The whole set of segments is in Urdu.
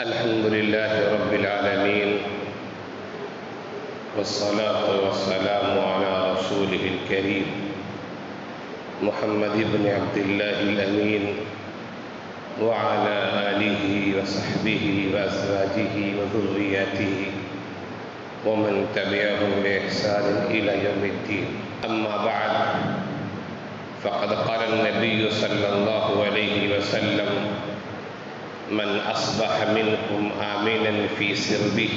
الحمد لله رب العالمين، والصلاة والسلام على رسوله الكريم محمد بن عبد الله الأمين وعلى آله وصحبه وأزواجه وذرياته ومن تبعهم بإحسان إلى يوم الدين. أما بعد، فقد قال النبي صلى الله عليه وسلم: من أصبح منكم آمنا في سربه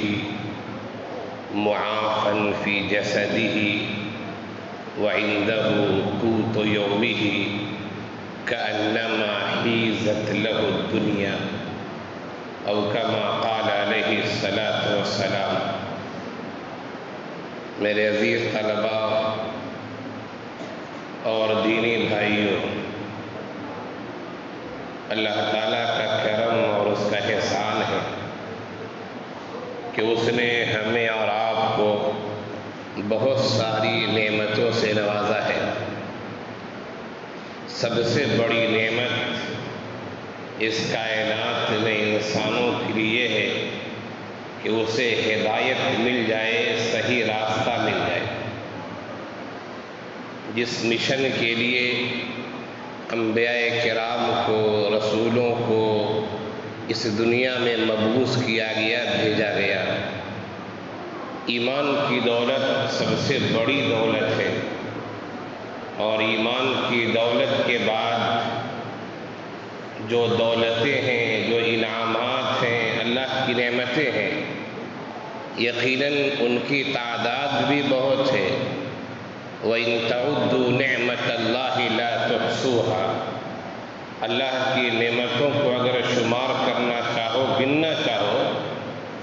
معافا في جسده وعنده قوت يومه كأنما حيزت له الدنيا، أو كما قال عليه الصلاة والسلام. میرے عزیز طلباء اور دینی بھائیوں، اللہ تعالیٰ کا کرم اور اس کا احسان ہے کہ اس نے ہمیں اور آپ کو بہت ساری نعمتوں سے نوازا ہے. سب سے بڑی نعمت اس کائنات میں انسانوں کے لیے ہے کہ اسے ہدایت مل جائے، صحیح راستہ مل جائے. جس مشن کے لیے انبیاء کرام کو، رسولوں کو اس دنیا میں مبعوث کیا گیا، بھیجا گیا. ایمان کی دولت سب سے بڑی دولت ہے، اور ایمان کی دولت کے بعد جو دولتیں ہیں، جو انعامات ہیں، اللہ کی نعمتیں ہیں، یقیناً ان کی تعداد بھی بہت ہے. وَإِن تَعُدُّوا نِعْمَةَ اللَّهِ لَا تُحْصُوهَا. اللہ کی نعمتوں کو اگر شمار کرنا چاہو، گننا چاہو،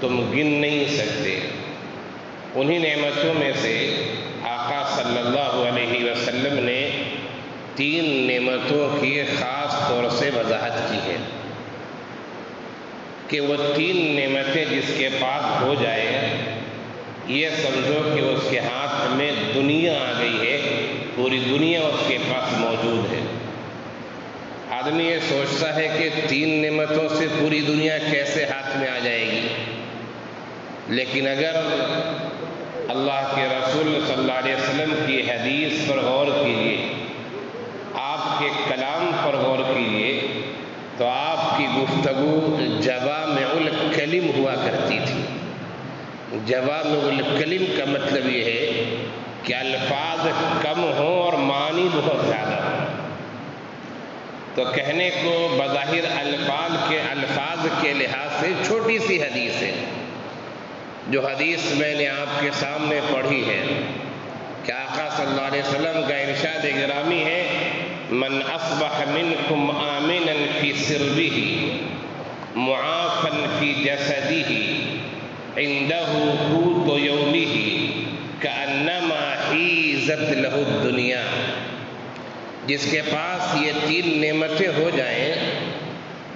تم گن نہیں سکتے. انہی نعمتوں میں سے آقا صلی اللہ علیہ وسلم نے 3 نعمتوں کی خاص طور سے وضاحت کی ہے کہ وہ 3 نعمتیں جس کے پاس ہو جائے، یہ سمجھو کہ اس کے ہاتھ میں دنیا آ گئی ہے، پوری دنیا اس کے پاس موجود ہے. آدمی یہ سوچتا ہے کہ 3 نعمتوں سے پوری دنیا کیسے ہاتھ میں آ جائے گی، لیکن اگر اللہ کے رسول صلی اللہ علیہ وسلم کی حدیث پر غور کیجیے، آپ کے کلام پر غور کیجیے، تو آپ کی گفتگو جوامع الکلم ہوا کرتی تھی. جوامع الکلم کا مطلب یہ ہے کہ الفاظ کم ہوں اور معنی بہت زیادہ ہوں. تو کہنے کو بظاہر الفاظ کے لحاظ سے چھوٹی سی حدیث ہے. جو حدیث میں نے آپ کے سامنے پڑھی ہے کہ آقا صلی اللہ علیہ وسلم کا ارشاد گرامی ہے: من اصبح منکم آمنا فی سربہ معافا فی جسدہ عنده قوت یومہ کأنما حیزت لہ الدنیا. جس کے پاس یہ 3 نعمتیں ہو جائیں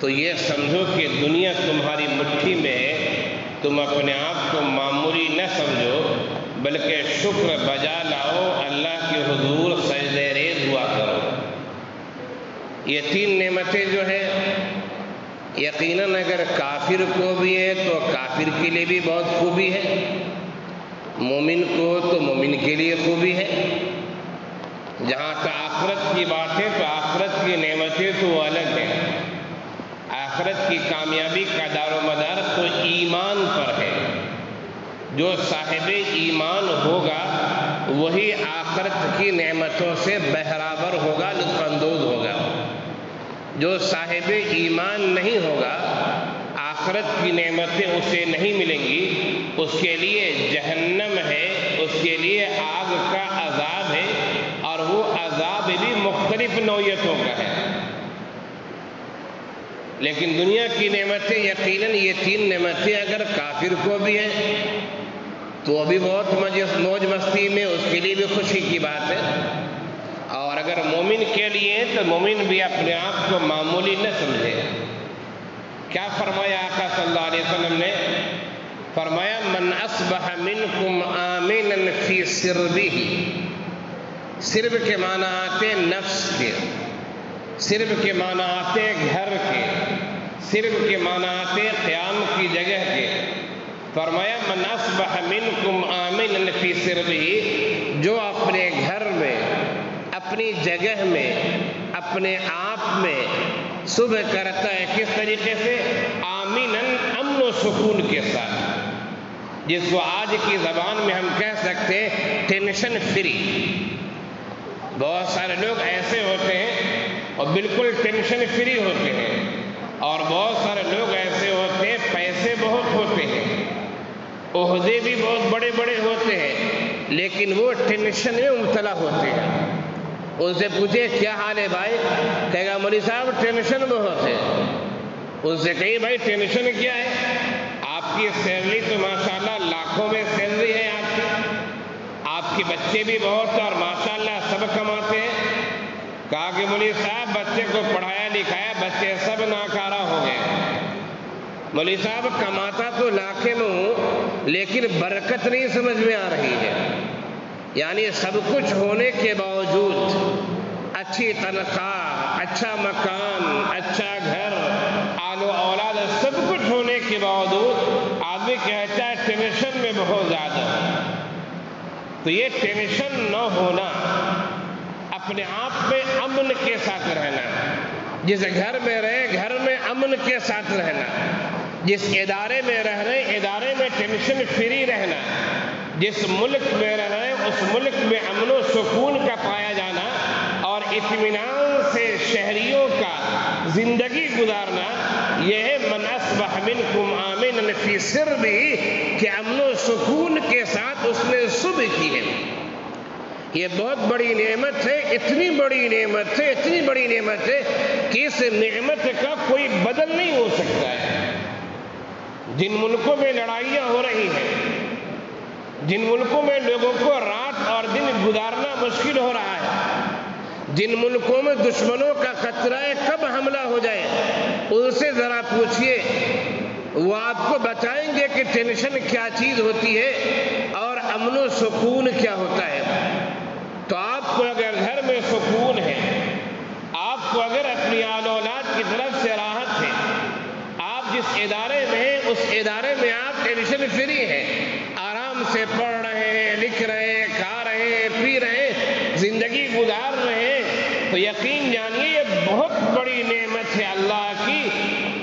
تو یہ سمجھو کہ دنیا تمہاری مٹھی میں ہے. تم اپنے آپ کو معمولی نہ سمجھو، بلکہ شکر بجا لاؤ، اللہ کے حضور سجدہ ریز ہوا کرو. یہ 3 نعمتیں جو ہیں یقیناً اگر کافر کو بھی ہے تو کافر کے لیے بھی بہت خوبی ہے، مومن کو تو مومن کے لیے خوبی ہے. جہاں تک آخرت کی بات ہے تو آخرت کی نعمتیں تو الگ ہیں. آخرت کی کامیابی کا دار و مدار تو ایمان پر ہے. جو صاحب ایمان ہوگا وہی آخرت کی نعمتوں سے بہرابر ہوگا، لطف اندوز ہوگا. جو صاحب ایمان نہیں ہوگا، آخرت کی نعمتیں اسے نہیں ملیں گی. اس کے لیے جہنم ہے، اس کے لیے آگ کا عذاب ہے، اور وہ عذاب بھی مختلف نوعیتوں کا ہے. لیکن دنیا کی نعمتیں یقیناً یہ 3 نعمتیں اگر کافر کو بھی ہیں تو وہ بھی بہت موج مستی میں، اس کے لیے بھی خوشی کی بات ہے. اور اگر مومن کے لیے ہیں تو مومن بھی اپنے آپ کو معمولی نہ سمجھے. کیا فرمایا آقا صلی اللہ علیہ وسلم نے؟ فرمایا: من اصبح منکم آمنا فی سربہ. سرب کے معنی آتے نفس کے، سرب کے معنی آتے گھر کے. صرف کے معنی آتے قیام کی جگہ کے. فرمایا من اصبح منکم آمنا فی سربہ، جو اپنے گھر میں، اپنی جگہ میں، اپنے آپ میں صبح کرتا ہے کس طریقے سے؟ آمنا، امن و سکون کے ساتھ، جس کو آج کی زبان میں ہم کہہ سکتے ہیں ٹینشن فری. بہت سارے لوگ ایسے ہوتے ہیں اور بالکل ٹینشن فری ہوتے ہیں، اور بہت سارے لوگ ایسے ہوتے ہیں پیسے بہت ہوتے ہیں، عہدے بھی بہت بڑے بڑے ہوتے ہیں، لیکن وہ ٹینشن میں مبتلا ہوتے ہیں. ان سے پوچھے کیا حال ہے بھائی؟ کہے گا مولوی صاحب ٹینشن بہت ہے. ان سے کہیں بھائی ٹینشن کیا ہے؟ آپ کی سیلری تو ماشاءاللہ لاکھوں میں سیلری ہے آپ کے بچے بھی بہت ہیں اور ماشاءاللہ سب کماتے ہیں. کہا کہ مولوی صاحب بچے کو پڑھایا لکھایا، بچے سب ناکارہ ہو گئے. مولوی صاحب کماتا تو لاکھے میں ہوں، لیکن برکت نہیں سمجھ میں آ رہی ہے. یعنی سب کچھ ہونے کے باوجود، اچھی تنخواہ، اچھا مکان، اچھا گھر، آل و اولاد، سب کچھ ہونے کے باوجود آدمی کہتا ہے ٹینشن میں بہت زیادہ. تو یہ ٹینشن نہ ہونا، اپنے آپ میں امن کے ساتھ رہنا. جس گھر میں رہے گھر میں امن کے ساتھ رہنا، جس ادارے میں رہ رہے ادارے میں ٹینشن فری رہنا، جس ملک میں رہ رہے اس ملک میں امن و سکون کا پایا جانا اور اطمینان سے شہریوں کا زندگی گزارنا، یہ ہے من اصبح منکم آمنا فی سربہ، کہ امن و سکون کے ساتھ اس نے صبح کی ہے. یہ بہت بڑی نعمت ہے، اتنی بڑی نعمت ہے، اتنی بڑی نعمت ہے کہ اس نعمت کا کوئی بدل نہیں ہو سکتا ہے. جن ملکوں میں لڑائیاں ہو رہی ہیں، جن ملکوں میں لوگوں کو رات اور دن گزارنا مشکل ہو رہا ہے، جن ملکوں میں دشمنوں کا خطرہ ہے کب حملہ ہو جائے، ان سے ذرا پوچھئے، وہ آپ کو بتائیں گے کہ ٹینشن کیا چیز ہوتی ہے اور امن و سکون کیا ہوتا ہے. تو آپ کو اگر گھر میں سکون ہے، آپ کو اگر اپنی آل اولاد کی طرف سے راحت ہے، آپ جس ادارے میں ہیں اس ادارے میں آپ ٹینشن فری ہیں، آرام سے پڑھ رہے ہیں، لکھ رہے ہیں، کھا رہے ہیں، پی رہے ہیں، زندگی گزار رہے ہیں، تو یقین جانیے یہ بہت بڑی نعمت ہے اللہ کی.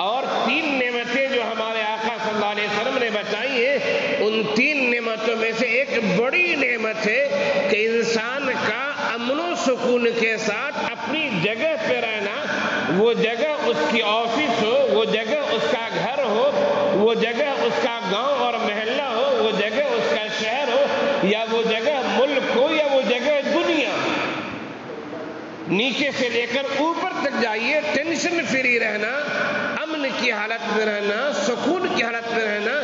اور 3 نعمتیں جو ہمارے آقا صلی اللہ علیہ وسلم نے بتائی ہیں، ان 3 نعمتوں میں سے ایک بڑی نعمت ہے کہ انسان کا امن و سکون کے ساتھ اپنی جگہ پہ رہنا. وہ جگہ اس کی آفس ہو، وہ جگہ اس کا گھر ہو، وہ جگہ اس کا گاؤں اور محلہ ہو، وہ جگہ اس کا شہر ہو، یا وہ جگہ ملک ہو، یا وہ جگہ دنیا، نیچے سے لے کر اوپر تک جائیے، ٹینشن فری رہنا، امن کی حالت میں رہنا، سکون کی حالت میں رہنا،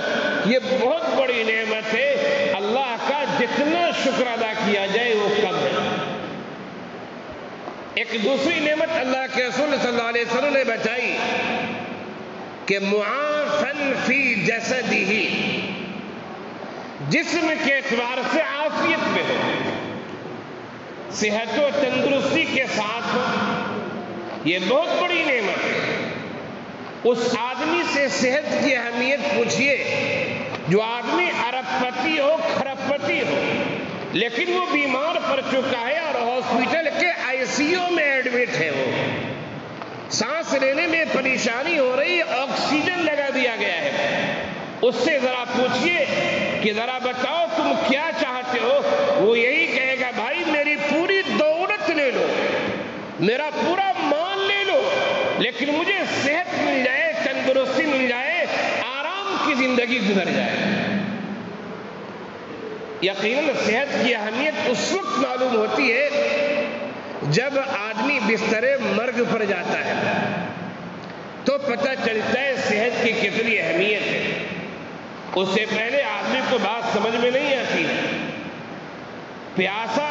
یہ بہت بڑی نعمت ہے. اللہ کا جتنا شکر ادا کیا جائے وہ کم ہے. ایک دوسری نعمت اللہ کے رسول صلی اللہ علیہ وسلم نے بتائی کہ معافن فی جسدہ، جسم کے اعتبار سے عافیت میں ہو، صحت و تندرستی کے ساتھ ہو. یہ بہت بڑی نعمت ہے. اس آدمی سے صحت کی اہمیت پوچھئے جو آدمی ارب پتی ہو، کھرب پتی ہو، لیکن وہ بیمار پڑ چکا ہے اور ہاسپٹل کے ICU میں ایڈمٹ ہے، وہ سانس لینے میں پریشانی ہو رہی ہے، آکسیجن لگا دیا گیا ہے. اس سے ذرا پوچھئے کہ ذرا بتاؤ تم کیا چاہتے ہو؟ وہ یہی کہے گا بھائی میری پوری دولت لے لو، میرا پورا مال لے لو، لیکن مجھے صحت مل جائے، تندرستی مل جائے، آرام کی زندگی گزر جائے. یقیناً صحت کی اہمیت اس وقت معلوم ہوتی ہے جب آدمی بستر مرگ پر جاتا ہے، تو پتہ چلتا ہے صحت کی کتنی اہمیت ہے. اس سے پہلے آدمی کو بات سمجھ میں نہیں آتی. پیاسا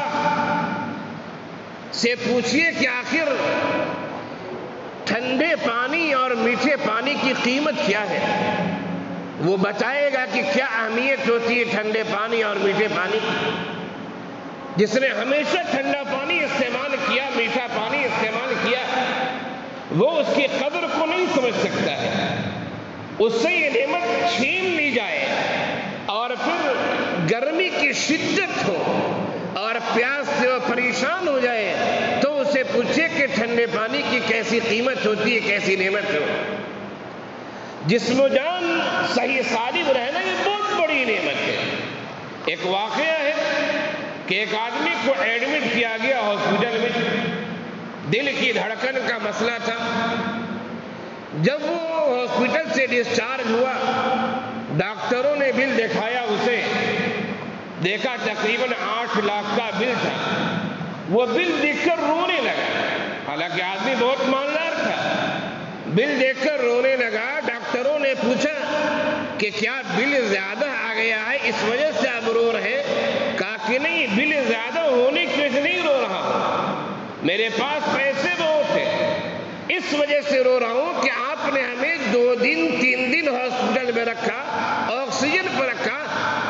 سے پوچھئے کہ آخر ٹھنڈے پانی اور میٹھے پانی کی قیمت کیا ہے، وہ بتائے گا کہ کیا اہمیت ہوتی ہے ٹھنڈے پانی اور میٹھے پانی کی. جس نے ہمیشہ ٹھنڈا پانی استعمال کیا، میٹھا پانی استعمال کیا، وہ اس کی قدر کو نہیں سمجھ سکتا ہے، اس سے یہ نعمت چھین لی جائے اور پھر گرمی کی شدت ہو اور پیاس سے وہ پریشان ہو جائے تو اسے پوچھے کہ ٹھنڈے پانی کی کیسی قیمت ہوتی ہے، کیسی نعمت ہو۔ جسم و جان صحیح سالم رہنا یہ بہت بڑی نعمت ہے۔ ایک واقعہ ہے کہ ایک آدمی کو ایڈمٹ کیا گیا ہاسپٹل میں، دل کی دھڑکن کا مسئلہ تھا۔ جب وہ ہاسپٹل سے ڈسچارج ہوا، ڈاکٹروں نے بل دکھایا، اسے دیکھا تقریباً 8 لاکھ کا بل تھا۔ وہ بل دیکھ کر رونے لگا، حالانکہ آدمی بہت مالدار تھا۔ بل دیکھ کر رونے لگا۔ ڈاکٹروں نے پوچھا کہ کیا بل زیادہ آ گیا ہے اس وجہ سے آپ رو رہے ہیں؟ کہا کہ نہیں، بل زیادہ ہونے کی وجہ سے نہیں رو رہا ہوں، میرے پاس پیسے بہت ہیں، اس وجہ سے رو رہا ہوں کہ آپ نے ہمیں 2 دن 3 دن ہاسپٹل میں رکھا، آکسیجن پر رکھا،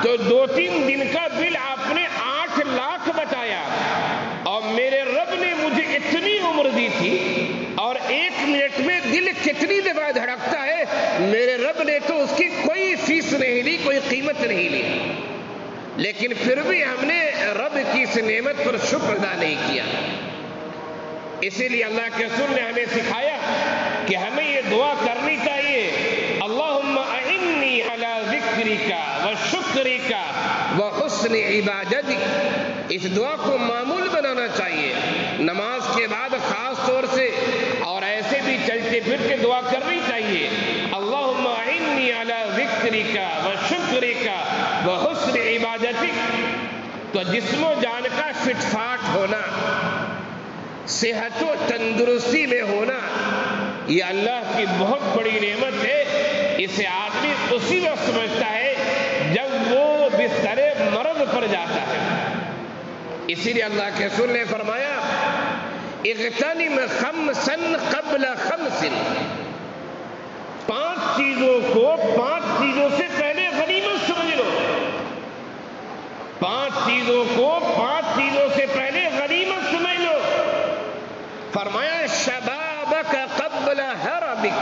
تو 2-3 دن کا بل آپ نے 8 لاکھ بتایا، اور میرے رب نے مجھے اتنی عمر دی تھی، اور 1 منٹ میں دل کتنی دفعہ دھڑکتا ہے، میرے رب نے تو اس کی کوئی فیس نہیں لی، کوئی قیمت نہیں لی، لیکن پھر بھی ہم نے رب کی اس نعمت پر شکر ادا نہیں کیا۔ اسی لیے اللہ کے رسول نے ہمیں سکھایا کہ ہمیں یہ دعا کرنی چاہیے، اللہم اعنی علی ذکرک و شکرک و حسن عبادتک۔ اس دعا کو معمول بنانا چاہیے، نماز کے بعد خاص طور سے، اور ایسے بھی چلتے پھرتے دعا کرنی چاہیے، اللہم اعنی علی ذکرک و شکرک و حسن عبادتک۔ تو جسم و جان کا فٹ فاٹ ہونا، صحت و تندرستی میں ہونا، یہ اللہ کی بہت بڑی نعمت ہے۔ اسے آدمی اسی وقت سمجھتا ہے جب وہ بستر مرض پر جاتا ہے۔ اسی لیے اللہ کے رسول نے فرمایا، اغتنم خمسا قبل خمس، 5 چیزوں کو 5 چیزوں سے پہلے غنیمت سمجھ لو۔ 5 چیزوں کو 5 چیزوں سے پہلے غنیمت سمجھ لو۔ فرمایا شبابک قبل حرمک،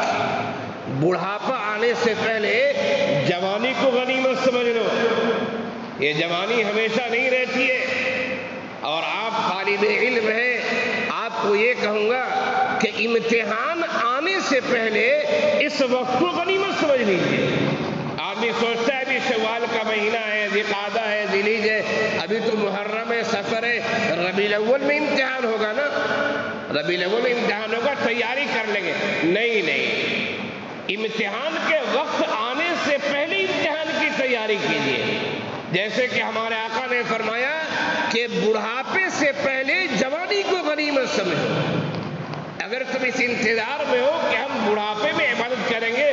بڑھاپا آنے سے پہلے جوانی کو غنیمت سمجھ لو۔ یہ جوانی ہمیشہ نہیں رہتی ہے، اور آپ طالب علم ہیں، آپ کو یہ کہوں گا کہ امتحان آنے سے پہلے اس وقت کو غنیمت سمجھ لیجیے۔ آدمی سوچتا ہے ابھی شوال کا مہینہ ہے، ذی قعدہ ہے، ذی الحجہ ہے، ابھی تو محرم ہے، سفر ہے، ربیع الاول میں امتحان ہوگا نا، ربیع الاول میں امتحان ہوگا، تیاری کر لیں گے۔ نہیں، امتحان کے وقت آنے سے پہلے امتحان کی تیاری کیجیے۔ جیسے کہ ہمارے آقا نے فرمایا کہ بڑھاپے سے پہلے جوانی کو غنیمت سمجھو۔ اگر تم اس انتظار میں ہو کہ ہم بڑھاپے میں عبادت کریں گے،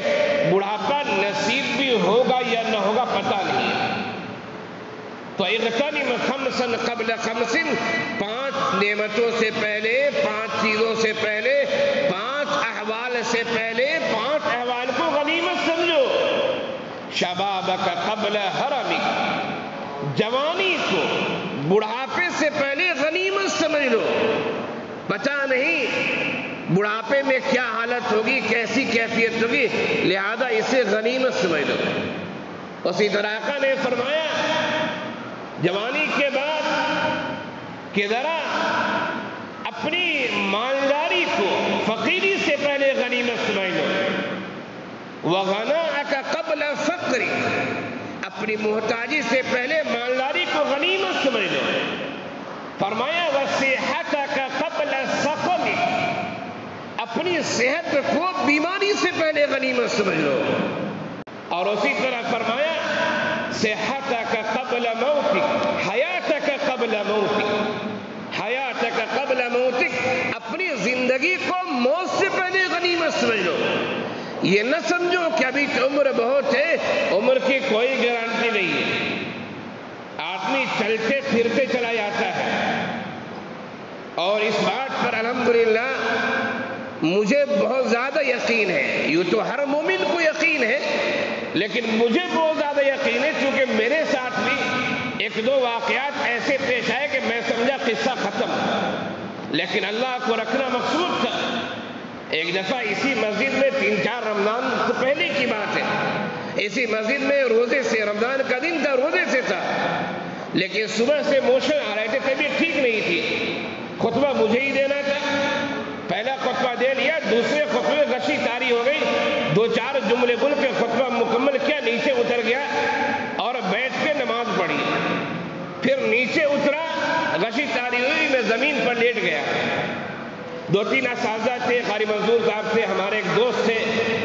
بڑھاپا نصیب بھی ہوگا یا نہ ہوگا پتہ نہیں ہے۔ تو اغتنم خمسا قبل خمس، 5 نعمتوں سے پہلے، 5 چیزوں سے پہلے، 5 احوال سے پہلے 5 احوال کو غنیمت سمجھو۔ شبابک قبل حرمک، جوانی کو بڑھاپے سے پہلے غنیمت سمجھ لو۔ پتہ نہیں بڑھاپے میں کیا حالت ہوگی، کیسی کیفیت ہوگی، لہذا اسے غنیمت سمجھ لو۔ اسی طرح آقا نے فرمایا جوانی کے بعد کہ ذرا اپنی مالداری کو فقیری سے پہلے غنیمت سمجھ لو۔ وَغَنَاءَكَ قَبْلَ فَقْرِكَ، اپنی محتاجی سے پہلے مالداری کو غنیمت سمجھ لو۔ فرمایا وَصِحَّتَكَ قَبْلَ سَقَمِكَ، اپنی صحت کو بیماری سے پہلے غنیمت سمجھ لو۔ اور اسی طرح فرمایا صحتک قبل موتک، حیاتک قبل موتک، حیاتک قبل موتک، اپنی زندگی کو موت سے پہلے غنیمت سمجھ لو۔ یہ نہ سمجھو کہ ابھی تو عمر بہت ہے، عمر کی کوئی گارنٹی نہیں ہے۔ آدمی چلتے پھرتے چلا جاتا ہے، اور اس بات پر الحمدللہ مجھے بہت زیادہ یقین ہے۔ یوں تو ہر مومن کو یقین ہے، لیکن مجھے بہت زیادہ یقین ہے کیونکہ میرے ساتھ بھی 1-2 واقعات ایسے پیش آئے کہ میں سمجھا قصہ ختم، لیکن اللہ کو رکھنا مقصود تھا۔ ایک دفعہ اسی مسجد میں 3-4 رمضان سے پہلے کی بات ہے، اسی مسجد میں روزے سے، رمضان کا دن تھا، روزے سے تھا، لیکن صبح سے موشن آ رہے تھے، طبیعت ٹھیک نہیں تھی، خطبہ مجھے ہی دینا تھا، پہلا خطبہ دے لیا، دوسرے خطبے میں غشی طاری ہو گئی، 2-4 جملے بول کے خطبہ مکمل کیا، نیچے اتر گیا اور بیٹھ کے نماز پڑھی، پھر نیچے اترا، غشی طاری ہوئی، میں زمین پر لیٹ گیا۔ 2-3 اساتذہ تھے، قاری منظور صاحب تھے، ہمارے ایک دوست تھے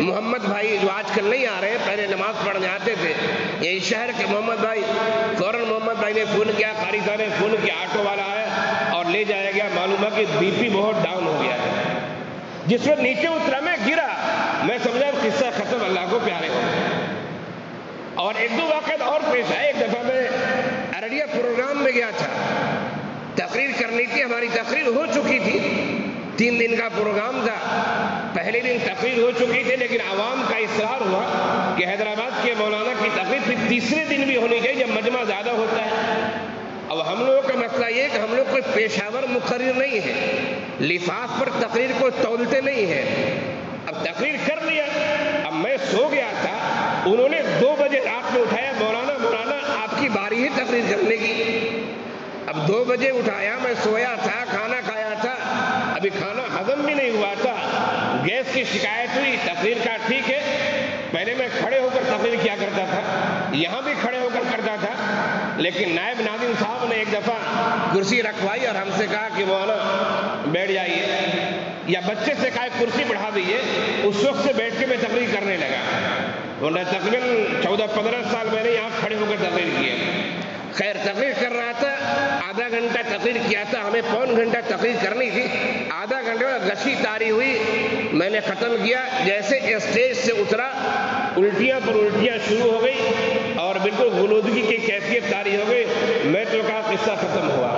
محمد بھائی، جو آج کل نہیں آ رہے، پہلے نماز پڑھنے آتے تھے، یہی شہر کے محمد بھائی، فوراً محمد بھائی نے فون کیا، قاری صاحب نے فون کیا، آٹو والا آیا اور لے جایا گیا، معلوم ہے کہ بی پی بہت ڈاؤن ہو گیا ہے۔ جس وقت نیچے اترا میں گرا، میں سمجھا قصہ ختم، اللہ کو پیارے ہو۔ اور 1-2 واقعات اور پیش آئے۔ ایک دفعہ میں ارڑیا پروگرام میں گیا تھا، تقریر کرنی تھی، ہماری تقریر ہو چکی تھی، 3 دن کا پروگرام تھا، پہلے دن تقریر ہو چکی تھی، لیکن عوام کا اصرار ہوا کہ حیدرآباد کے مولانا کی تقریر پھر تیسرے دن بھی ہونی چاہیے جب مجمع زیادہ ہوتا ہے۔ اب ہم لوگوں کا مسئلہ یہ کہ ہم لوگ کوئی پیشاور مقرر نہیں ہے، لفاف پر تقریر کو تولتے نہیں ہیں۔ اب تقریر کر لیا، اب میں سو گیا تھا، انہوں نے 2 بجے رات میں اٹھایا، مولانا آپ کی باری ہے تقریر کرنے کی۔ اب 2 بجے اٹھایا، میں سویا تھا، کھانا کھایا تھا، ابھی کھانا ہضم بھی نہیں ہوا تھا، گیس کی شکایت ہوئی، تقریر کا ٹھیک ہے، پہلے میں کھڑے ہو کر تقریر کیا کرتا تھا، یہاں بھی کھڑے ہو کر کرتا تھا، لیکن نائب ناظم صاحب نے ایک دفعہ کرسی رکھوائی اور ہم سے کہا کہ مولانا بیٹھ جائیے، یا بچے سے کہا کرسی بڑھا دیجیے، اس وقت سے بیٹھ کے میں تقریر کرنے لگا، ورنہ تقریباً 14-15 سال میں نے یہاں کھڑے ہو کر تقریر کی ہے۔ خیر تقریر کر رہا تھا، آدھا گھنٹہ تقریر کیا تھا، ہمیں پون گھنٹہ تقریر کرنی تھی، آدھا گھنٹے میں غشی طاری ہوئی، میں نے ختم کیا، جیسے اسٹیج سے اترا الٹیاں پر الٹیاں شروع ہو گئی اور بالکل غلودگی کی کیفیت طاری ہو گئی۔ میں تو کہا قصہ ختم ہوا،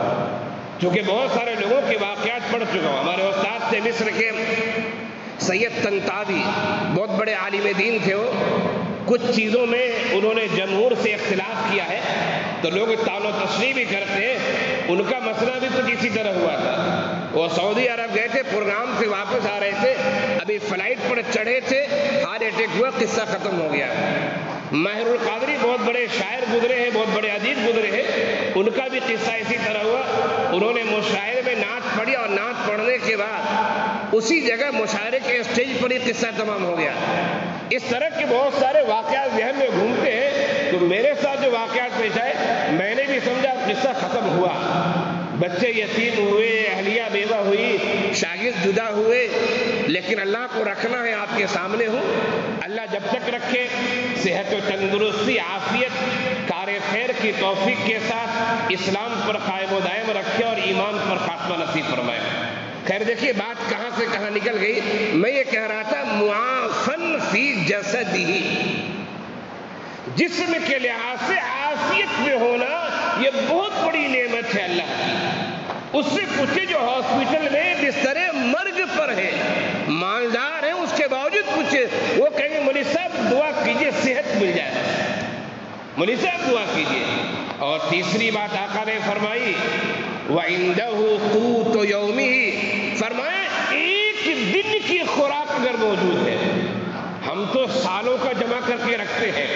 چونکہ بہت سارے لوگوں کے واقعات پڑھ چکا ہوں۔ ہمارے استاد تھے مصر کے سید طنطاوی، بہت بڑے عالم دین تھے، وہ کچھ چیزوں میں انہوں نے جمہور سے اختلاف کیا ہے تو لوگ تعال و تشریح بھی کرتے ہیں، ان کا مسئلہ بھی کچھ اسی طرح ہوا تھا۔ وہ سعودی عرب گئے تھے، پروگرام سے واپس آ رہے تھے، ابھی فلائٹ پر چڑھے تھے، ہارٹ اٹیک ہوا، قصہ ختم ہو گیا۔ ماہر القادری بہت بڑے شاعر گزرے ہیں، بہت بڑے ادیب گزرے ہیں، ان کا بھی قصہ اسی طرح ہوا، انہوں نے مشاعرے میں نعت پڑھی اور نعت پڑھنے کے بعد اسی جگہ مشاعرے کے اسٹیج پر ہی قصہ تمام ہو گیا۔ اس طرح کے بہت سارے واقعات ذہن میں گھومتے ہیں، تو میرے ساتھ جو واقعات پیش آئے میں نے بھی سمجھا قصہ ختم ہوا، بچے یتیم ہوئے، اہلیہ بیوہ ہوئی، شاگرد جدا ہوئے، لیکن اللہ کو رکھنا ہے، آپ کے سامنے ہوں، اللہ جب تک رکھے صحت و تندرستی، عافیت، کار خیر کی توفیق کے ساتھ اسلام پر قائم و دائم رکھے اور ایمان پر خاتمہ نصیب فرمائے۔ خیر دیکھیے بات کہاں سے کہاں نکل گئی، میں یہ کہہ رہا تھا معافن فی جسدہ، جسم کے لحاظ سے عافیت میں ہونا یہ بہت بڑی نعمت ہے اللہ کی۔ اس سے پوچھے جو ہاسپٹل میں بستر مرگ پر ہے، مالدار ہیں، اس کے باوجود پوچھے، وہ کہیں گے مولوی صاحب دعا کیجئے صحت مل جائے، مولوی صاحب دعا کیجئے۔ اور تیسری بات آقا نے فرمائی وَعِنْدَهُ قُوتُ يَوْمِهِ، فرمایا ایک دن کی خوراک اگر موجود ہے، ہم تو سالوں کا جمع کر کے رکھتے ہیں،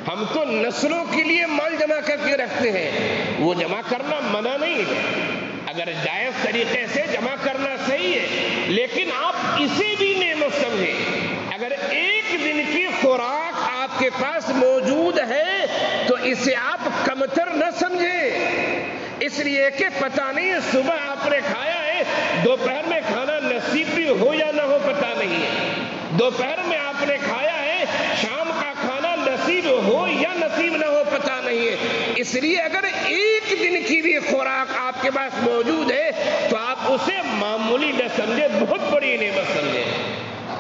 ہم تو نسلوں کے لیے مال جمع کر کے رکھتے ہیں، وہ جمع کرنا منع نہیں ہے، اگر جائز طریقے سے جمع کرنا صحیح ہے، لیکن آپ اسے بھی نعمت سمجھیں، اگر ایک دن کی خوراک آپ کے پاس موجود ہے تو اسے آپ کمتر نہ سمجھیں، اس لیے کہ پتہ نہیں صبح آپ نے کھایا ہے، دوپہر میں کھانا نصیب بھی ہو یا نہ ہو پتہ نہیں ہے، دوپہر میں آپ نے کھایا ہے، شام کا کھانا نصیب ہو یا نصیب نہ ہو پتہ نہیں ہے، اس لیے اگر ایک دن کی بھی خوراک آپ کے پاس موجود ہے تو آپ اسے معمولی نہ سمجھے، بہت بڑی نعمت سمجھے۔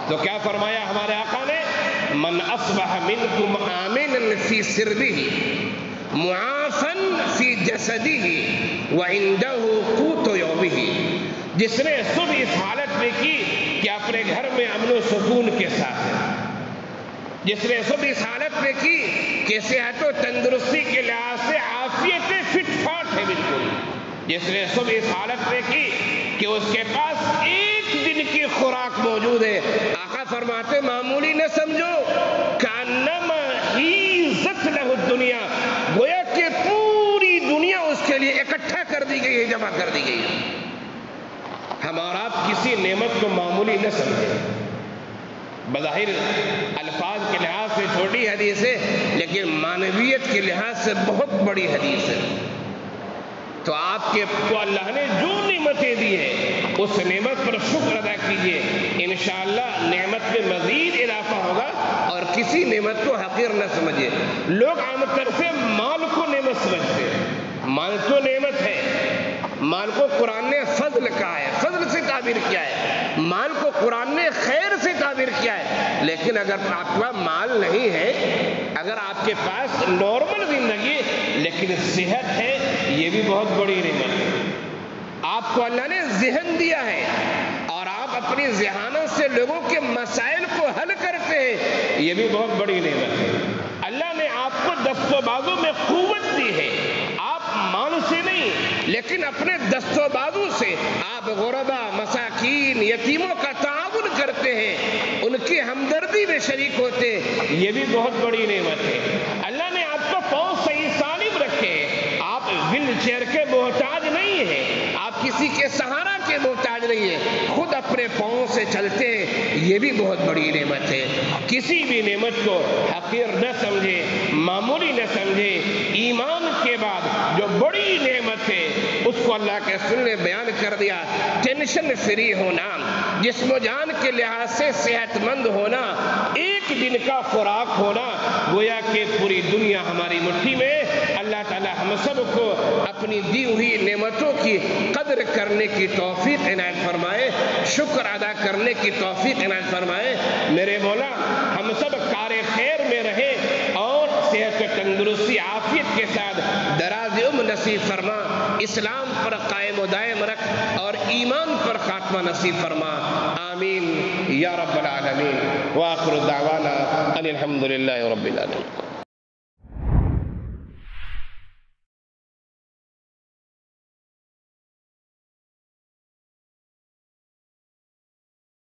تو کیا فرمایا ہمارے آقا نے، من اصبح منکم آمنا فی سربہ معافن فی جسدہ وعندہ قوت یومہ، جس نے صبح اس حالت میں کی کہ اپنے گھر میں امن و سکون کے ساتھ ہے، جس نے صبح اس حالت میں کی کہ صحت و تندرستی کے لحاظ سے عافیت فٹ فاٹ ہے بالکل، جس نے صبح اس حالت میں کی کہ اس کے پاس ایک دن کی خوراک موجود موجود ہے. آقا فرماتے معمولی نہ سمجھو، کانما ہیزت لہ الدنیا، گویا کہ پوری دنیا اس کے لیے اکٹھا کر دی گئی ہے، جمع کر دی گئی ہے. ہم اور آپ کسی نعمت کو معمولی نہ سمجھیں. بظاہر الفاظ کے لحاظ سے چھوٹی حدیث ہے، لیکن معنویت کے لحاظ سے بہت بڑی حدیث ہے. تو آپ کے کو اللہ نے جو نعمتیں دی ہیں اس نعمت پر شکر ادا کیجئے. انشاءاللہ نعمت میں مزید اضافہ ہوگا، اور کسی نعمت کو حقیر نہ سمجھے. لوگ عام طور سے مال کو نعمت سمجھتے ہیں. مال تو نعمت ہے. مال کو قرآن نے فضل کہا ہے، فضل سے تعبیر کیا ہے. مال کو قرآن نے خیر سے تعبیر کیا ہے. لیکن اگر آپ کے پاس مال نہیں ہے، اگر آپ کے پاس نارمل زندگی لیکن صحت ہے، یہ بھی بہت بڑی نعمت ہے. آپ کو اللہ نے ذہن دیا ہے اور آپ اپنی ذہانت سے لوگوں کے مسائل کو حل کرتے ہیں، یہ بھی بہت بڑی نعمت ہے. اللہ نے آپ کو دست و بازو میں قوت دی ہے. آپ مال سے نہیں لیکن اپنے دست و بازو سے آپ غربا، مساکین، یتیموں کا تعاون کرتے ہیں، ان کی ہمدردی میں شریک ہوتے ہیں، یہ بھی بہت بڑی نعمت ہے. اللہ نے آپ کو پاؤں صحیح سالم رکھے ہیں. آپ ویل چیئر کے محتاج نہیں ہیں، آپ کسی کے سہارا کے محتاج نہیں ہیں، خود اپنے پاؤں سے چلتے ہیں، یہ بھی بہت بڑی نعمت ہے. کسی بھی نعمت کو حقیر نہ سمجھے، معمولی نہ سمجھے. ایمان کے بعد جو بڑی نعمت ہے اس کو اللہ کے رسول نے بیان کر دیا. ٹینشن فری ہونا، جسم و جان کے لحاظ سے صحت مند ہونا، ایک دن کا خوراک ہونا، گویا کہ پوری دنیا ہماری مٹھی میں. اللہ تعالی ہم سب کو اپنی دی ہوئی نعمتوں کی قدر کرنے کی توفیق عنایت فرمائے، شکر ادا کرنے کی توفیق عنایت فرمائے. میرے مولا ہم سب کار خیر میں رہیں اور صحت و تندرستی عافیت کے ساتھ دراز عمر نصیب فرما. اسلام پر قائم و دائم رکھ اور ایمان پر خاتمہ نصیب فرما. آمین یا رب العالمین. وآخر دعوانا ان الحمد للہ رب العالمین.